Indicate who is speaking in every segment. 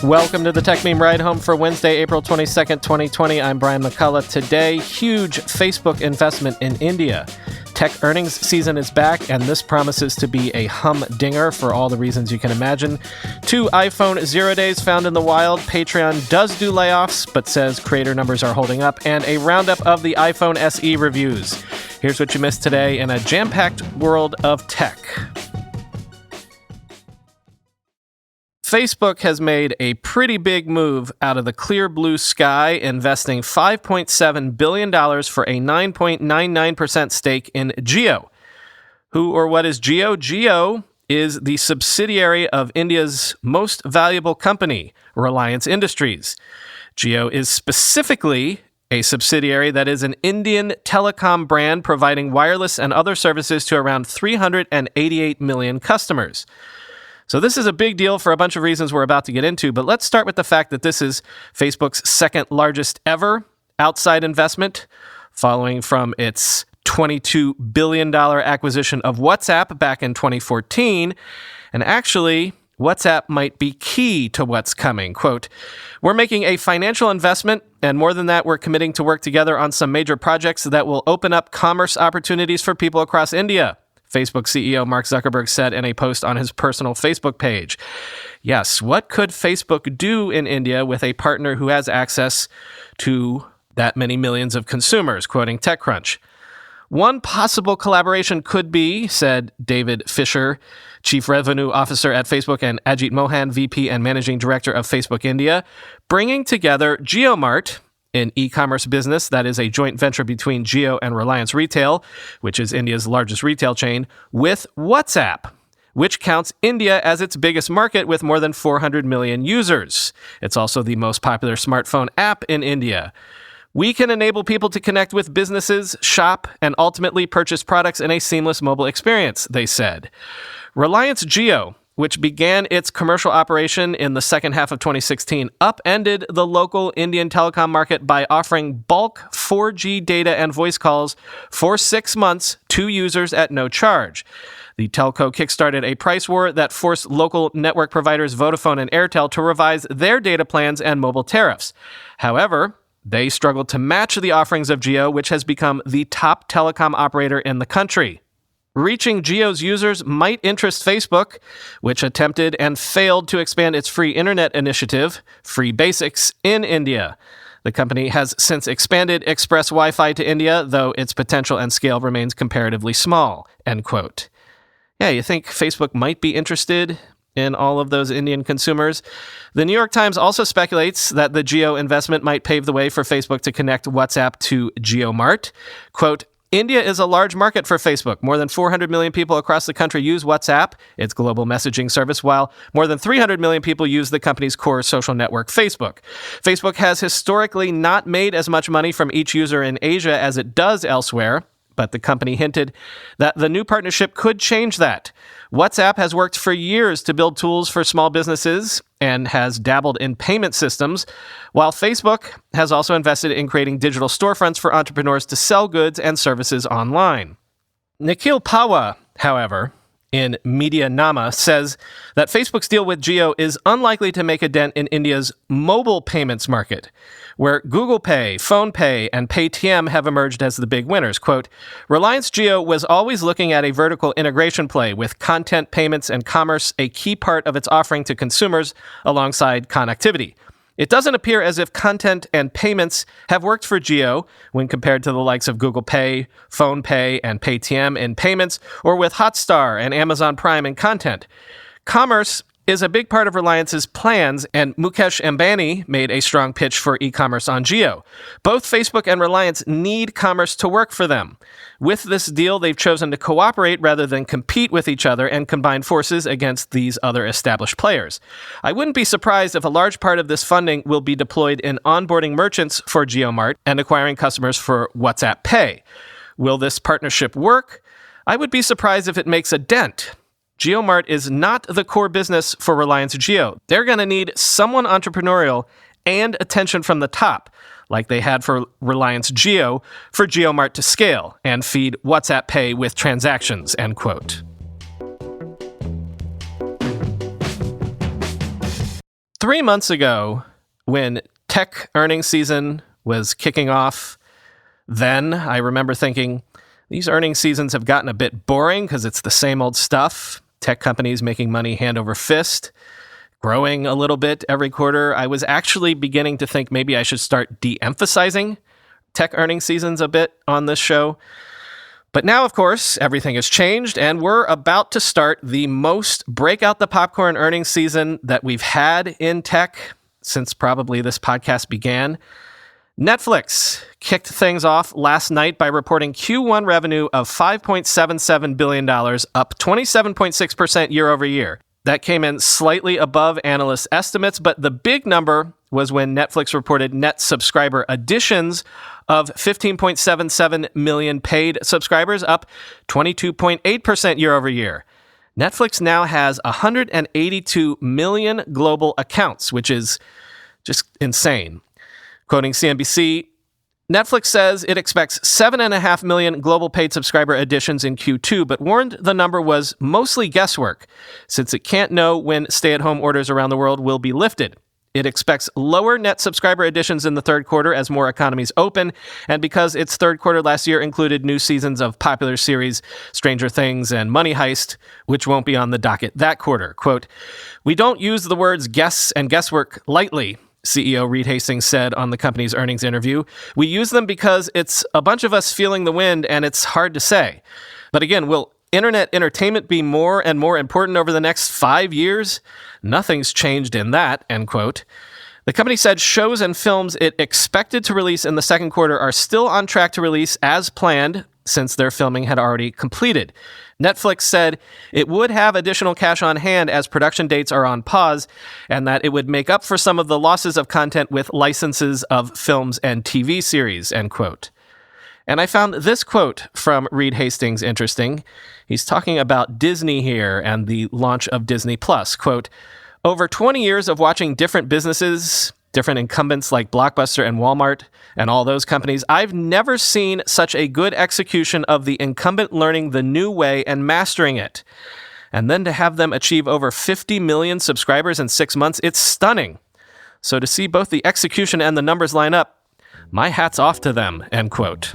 Speaker 1: Welcome to the Tech Meme Ride Home for Wednesday, April 22nd, 2020. I'm Brian McCullough. Today, huge Facebook investment in India. Tech earnings season is back, and this promises to be a humdinger for all the reasons you can imagine. 2 iPhone 0 days found in the wild. Patreon does do layoffs, but says creator numbers are holding up. And a roundup of the iPhone SE reviews. Here's what you missed today in a jam-packed world of tech. Facebook has made a pretty big move out of the clear blue sky, investing $5.7 billion for a 9.99% stake in Jio. Who or what is Jio? Jio is the subsidiary of India's most valuable company, Reliance Industries. Jio is specifically a subsidiary that is an Indian telecom brand providing wireless and other services to around 388 million customers. So this is a big deal for a bunch of reasons we're about to get into, but let's start with the fact that this is Facebook's second largest ever outside investment, following from its $22 billion acquisition of WhatsApp back in 2014. And actually, WhatsApp might be key to what's coming. Quote, "We're making a financial investment, and more than that, we're committing to work together on some major projects that will open up commerce opportunities for people across India," Facebook CEO Mark Zuckerberg said in a post on his personal Facebook page. Yes, what could Facebook do in India with a partner who has access to that many millions of consumers, quoting TechCrunch. One possible collaboration could be, said David Fisher, Chief Revenue Officer at Facebook, and Ajit Mohan, VP and Managing Director of Facebook India, bringing together JioMart, an e-commerce business that is a joint venture between Jio and Reliance Retail, which is India's largest retail chain, with WhatsApp, which counts India as its biggest market with more than 400 million users. It's also the most popular smartphone app in India. We can enable people to connect with businesses, shop, and ultimately purchase products in a seamless mobile experience, they said. Reliance Jio, which began its commercial operation in the second half of 2016, upended the local Indian telecom market by offering bulk 4G data and voice calls for 6 months to users at no charge. The telco kickstarted a price war that forced local network providers Vodafone and Airtel to revise their data plans and mobile tariffs. However, they struggled to match the offerings of Jio, which has become the top telecom operator in the country. Reaching Jio's users might interest Facebook, which attempted and failed to expand its free internet initiative, Free Basics, in India. The company has since expanded Express Wi-Fi to India, though its potential and scale remains comparatively small, end quote. Yeah, you think Facebook might be interested in all of those Indian consumers? The New York Times also speculates that the Jio investment might pave the way for Facebook to connect WhatsApp to JioMart. Quote, "India is a large market for Facebook. More than 400 million people across the country use WhatsApp, its global messaging service, while more than 300 million people use the company's core social network, Facebook. Facebook has historically not made as much money from each user in Asia as it does elsewhere, but the company hinted that the new partnership could change that. WhatsApp has worked for years to build tools for small businesses and has dabbled in payment systems, while Facebook has also invested in creating digital storefronts for entrepreneurs to sell goods and services online." Nikhil Pahwa, however, in Media Nama, says that Facebook's deal with Jio is unlikely to make a dent in India's mobile payments market, where Google Pay, PhonePe, and Paytm have emerged as the big winners. Quote, "Reliance Jio was always looking at a vertical integration play, with content, payments, and commerce a key part of its offering to consumers alongside connectivity. It doesn't appear as if content and payments have worked for Jio when compared to the likes of Google Pay, PhonePe, and Paytm in payments, or with Hotstar and Amazon Prime in content. Commerce is a big part of Reliance's plans, and Mukesh Ambani made a strong pitch for e-commerce on Jio. Both Facebook and Reliance need commerce to work for them. With this deal, they've chosen to cooperate rather than compete with each other and combine forces against these other established players. I wouldn't be surprised if a large part of this funding will be deployed in onboarding merchants for JioMart and acquiring customers for WhatsApp Pay. Will this partnership work? I would be surprised if it makes a dent. JioMart is not the core business for Reliance Jio. They're going to need someone entrepreneurial and attention from the top, like they had for Reliance Jio, for JioMart to scale and feed WhatsApp Pay with transactions, end quote. 3 months ago, when tech earnings season was kicking off, then I remember thinking, these earnings seasons have gotten a bit boring because it's the same old stuff. Tech companies making money hand over fist, growing a little bit every quarter. I was actually beginning to think maybe I should start de-emphasizing tech earnings seasons a bit on this show. But now, of course, everything has changed, and we're about to start the most break out the popcorn earnings season that we've had in tech since probably this podcast began. Netflix kicked things off last night by reporting Q1 revenue of $5.77 billion, up 27.6% year over year. That came in slightly above analyst estimates, but the big number was when Netflix reported net subscriber additions of 15.77 million paid subscribers, up 22.8% year over year. Netflix now has 182 million global accounts, which is just insane. Quoting CNBC, Netflix says it expects 7.5 million global paid subscriber additions in Q2, but warned the number was mostly guesswork, since it can't know when stay-at-home orders around the world will be lifted. It expects lower net subscriber additions in the third quarter as more economies open, and because its third quarter last year included new seasons of popular series Stranger Things and Money Heist, which won't be on the docket that quarter. Quote, "We don't use the words guess and guesswork lightly," CEO Reed Hastings said on the company's earnings interview. "We use them because it's a bunch of us feeling the wind and it's hard to say. But again, will internet entertainment be more and more important over the next 5 years? Nothing's changed in that," end quote. The company said shows and films it expected to release in the second quarter are still on track to release as planned, since their filming had already completed. Netflix said it would have additional cash on hand as production dates are on pause, and that it would make up for some of the losses of content with licenses of films and TV series, end quote. And I found this quote from Reed Hastings interesting. He's talking about Disney here and the launch of Disney Plus. Quote, "Over 20 years of watching different businesses, different incumbents like Blockbuster and Walmart and all those companies, I've never seen such a good execution of the incumbent learning the new way and mastering it. And then to have them achieve over 50 million subscribers in 6 months, it's stunning. So to see both the execution and the numbers line up, my hat's off to them," end quote.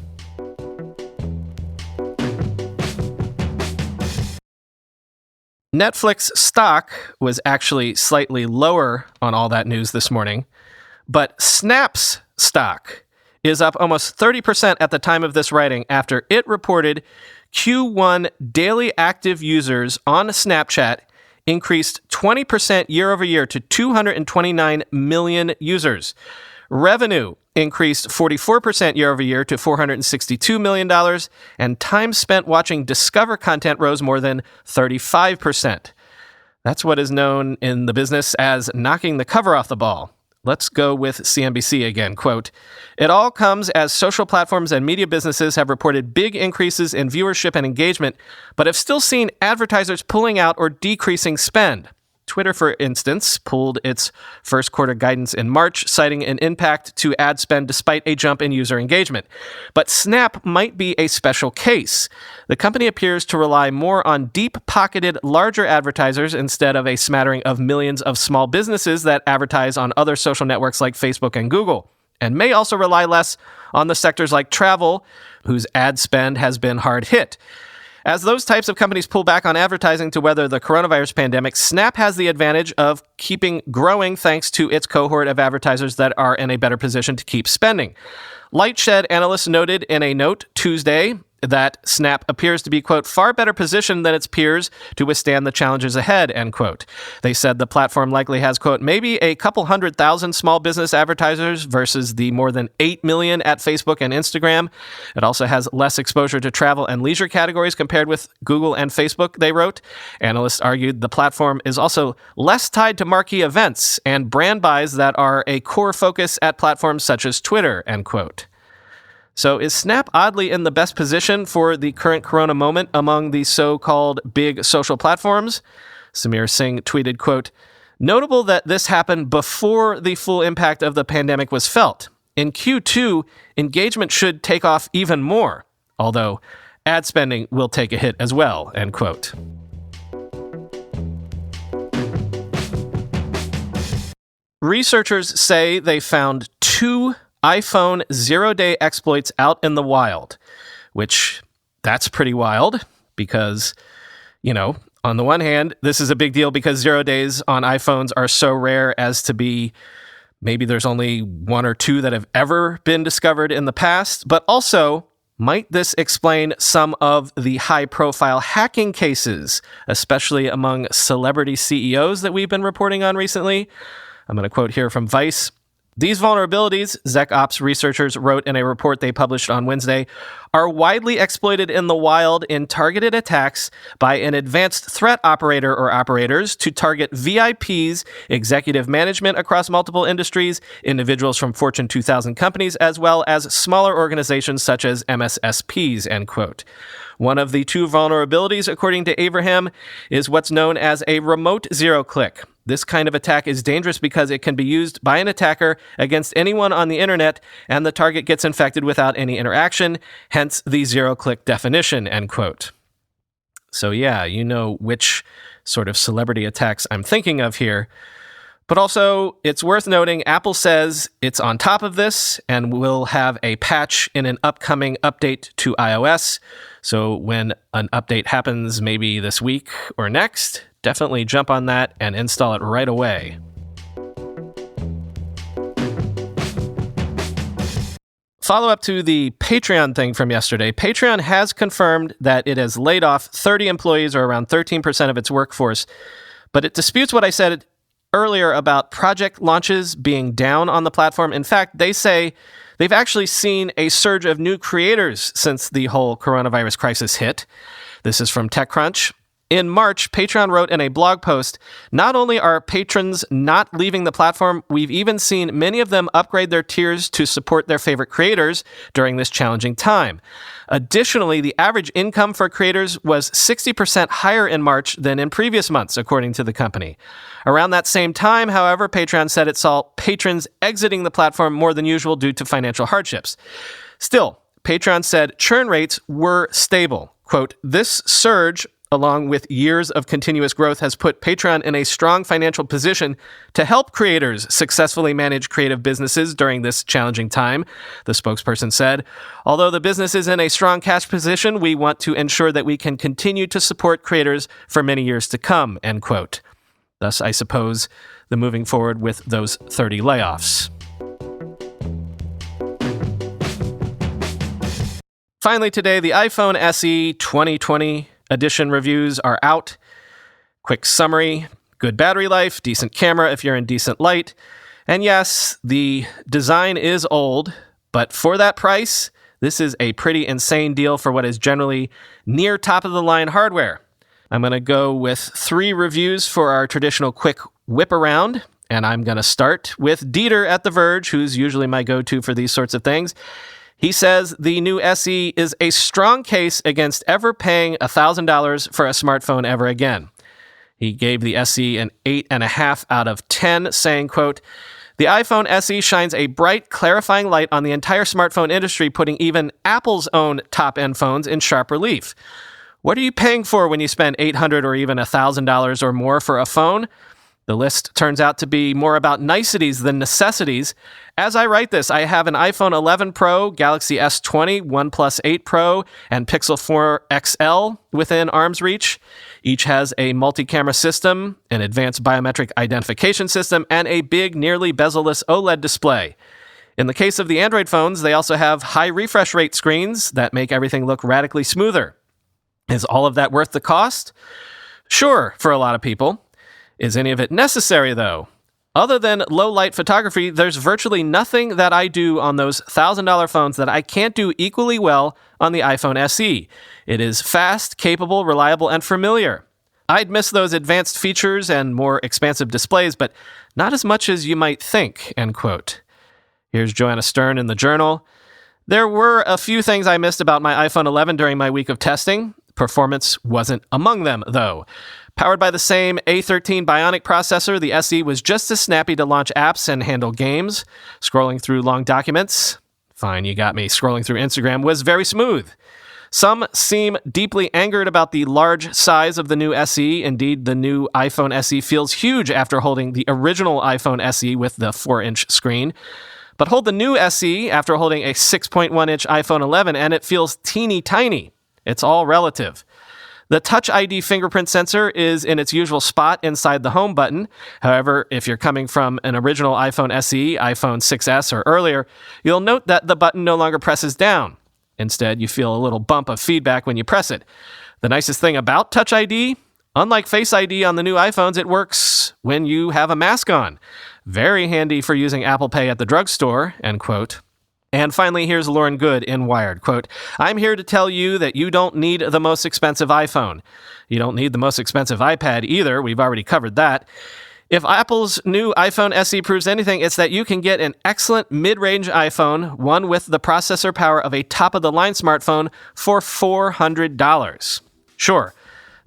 Speaker 1: Netflix stock was actually slightly lower on all that news this morning, but Snap's stock is up almost 30% at the time of this writing after it reported Q1 daily active users on Snapchat increased 20% year over year to 229 million users. Revenue increased 44% year over year to $462 million, and time spent watching Discover content rose more than 35%. That's what is known in the business as knocking the cover off the ball. Let's go with CNBC again. Quote, "It all comes as social platforms and media businesses have reported big increases in viewership and engagement, but have still seen advertisers pulling out or decreasing spend. Twitter, for instance, pulled its first quarter guidance in March, citing an impact to ad spend despite a jump in user engagement. But Snap might be a special case. The company appears to rely more on deep-pocketed, larger advertisers instead of a smattering of millions of small businesses that advertise on other social networks like Facebook and Google, and may also rely less on the sectors like travel, whose ad spend has been hard hit. As those types of companies pull back on advertising to weather the coronavirus pandemic, Snap has the advantage of keeping growing thanks to its cohort of advertisers that are in a better position to keep spending. Lightshed analysts noted in a note Tuesday that Snap appears to be, quote, far better positioned than its peers to withstand the challenges ahead, end quote. They said the platform likely has, quote, maybe a couple 100,000 small business advertisers versus the more than 8 million at Facebook and Instagram. It also has less exposure to travel and leisure categories compared with Google and Facebook, they wrote. Analysts argued the platform is also less tied to marquee events and brand buys that are a core focus at platforms such as Twitter, end quote. So is Snap oddly in the best position for the current corona moment among the so-called big social platforms? Samir Singh tweeted, quote, notable that this happened before the full impact of the pandemic was felt. In Q2, engagement should take off even more, although ad spending will take a hit as well, end quote. researchers say they found 2 iPhone zero-day exploits out in the wild, which that's pretty wild because, on the one hand, this is a big deal because 0 days on iPhones are so rare as to be maybe there's only 1 or 2 that have ever been discovered in the past, but also might this explain some of the high-profile hacking cases, especially among celebrity CEOs that we've been reporting on recently? I'm going to quote here from Vice. These vulnerabilities, ZecOps researchers wrote in a report they published on Wednesday, are widely exploited in the wild in targeted attacks by an advanced threat operator or operators to target VIPs, executive management across multiple industries, individuals from Fortune 2000 companies, as well as smaller organizations such as MSSPs, end quote. One of the 2 vulnerabilities, according to Abraham, is what's known as a remote zero-click. This kind of attack is dangerous because it can be used by an attacker against anyone on the internet, and the target gets infected without any interaction, hence the zero-click definition, end quote. So yeah, you know which sort of celebrity attacks I'm thinking of here. But also, it's worth noting, Apple says it's on top of this and will have a patch in an upcoming update to iOS. So when an update happens maybe this week or next, definitely jump on that and install it right away. Follow up to the Patreon thing from yesterday. Patreon has confirmed that it has laid off 30 employees, or around 13% of its workforce, but it disputes what I said earlier about project launches being down on the platform. In fact, they say they've actually seen a surge of new creators since the whole coronavirus crisis hit. This is from TechCrunch. In March, Patreon wrote in a blog post, not only are patrons not leaving the platform, we've even seen many of them upgrade their tiers to support their favorite creators during this challenging time. Additionally, the average income for creators was 60% higher in March than in previous months, according to the company. Around that same time, however, Patreon said it saw patrons exiting the platform more than usual due to financial hardships. Still, Patreon said churn rates were stable. Quote, this surge, along with years of continuous growth, has put Patreon in a strong financial position to help creators successfully manage creative businesses during this challenging time, the spokesperson said. Although the business is in a strong cash position, we want to ensure that we can continue to support creators for many years to come, end quote. Thus, I suppose, the moving forward with those 30 layoffs. Finally today, the iPhone SE 2020 edition reviews are out. Quick summary, good battery life, decent camera if you're in decent light. And yes, the design is old, but for that price, this is a pretty insane deal for what is generally near top-of-the-line hardware. I'm going to go with 3 reviews for our traditional quick whip around, and I'm going to start with Dieter at The Verge, who's usually my go-to for these sorts of things. He says the new SE is a strong case against ever paying $1,000 for a smartphone ever again. He gave the SE an 8.5 out of 10, saying, quote, the iPhone SE shines a bright, clarifying light on the entire smartphone industry, putting even Apple's own top-end phones in sharp relief. What are you paying for when you spend $800 or even $1,000 or more for a phone? The list turns out to be more about niceties than necessities. As I write this, I have an iPhone 11 Pro, Galaxy S20, OnePlus 8 Pro, and Pixel 4 XL within arm's reach. Each has a multi-camera system, an advanced biometric identification system, and a big, nearly bezel-less OLED display. In the case of the Android phones, they also have high refresh rate screens that make everything look radically smoother. Is all of that worth the cost? Sure, for a lot of people. Is any of it necessary, though? Other than low-light photography, there's virtually nothing that I do on those $1,000 phones that I can't do equally well on the iPhone SE. It is fast, capable, reliable, and familiar. I'd miss those advanced features and more expansive displays, but not as much as you might think, end quote. Here's Joanna Stern in the Journal. There were a few things I missed about my iPhone 11 during my week of testing. Performance wasn't among them, though. Powered by the same A13 Bionic processor, the SE was just as snappy to launch apps and handle games. Scrolling through long documents, fine, you got me, scrolling through Instagram was very smooth. Some seem deeply angered about the large size of the new SE. Indeed, the new iPhone SE feels huge after holding the original iPhone SE with the 4-inch screen. But hold the new SE after holding a 6.1-inch iPhone 11, and it feels teeny tiny. It's all relative. The Touch ID fingerprint sensor is in its usual spot inside the home button. However, if you're coming from an original iPhone SE, iPhone 6S, or earlier, you'll note that the button no longer presses down. Instead, you feel a little bump of feedback when you press it. The nicest thing about Touch ID, unlike Face ID on the new iPhones, it works when you have a mask on. Very handy for using Apple Pay at the drugstore, end quote. And finally, here's Lauren Good in Wired. Quote, I'm here to tell you that you don't need the most expensive iPhone. You don't need the most expensive iPad either. We've already covered that. If Apple's new iPhone SE proves anything, it's that you can get an excellent mid-range iPhone, one with the processor power of a top-of-the-line smartphone, for $400. Sure,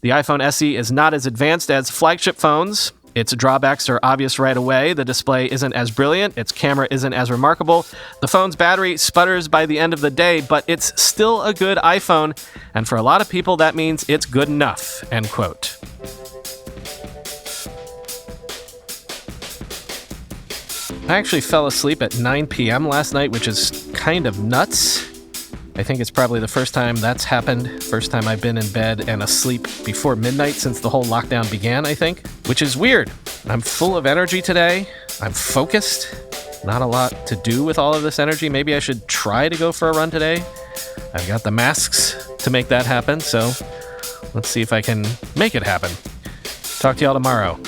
Speaker 1: the iPhone SE is not as advanced as flagship phones. Its drawbacks are obvious right away. The display isn't as brilliant. Its camera isn't as remarkable. The phone's battery sputters by the end of the day, but it's still a good iPhone. And for a lot of people, that means it's good enough, end quote. I actually fell asleep at 9 p.m. last night, which is kind of nuts. I think it's probably the first time that's happened. First time I've been in bed and asleep before midnight since the whole lockdown began, I think, which is weird. I'm full of energy today. I'm focused. Not a lot to do with all of this energy. Maybe I should try to go for a run today. I've got the masks to make that happen, so let's see if I can make it happen. Talk to y'all tomorrow.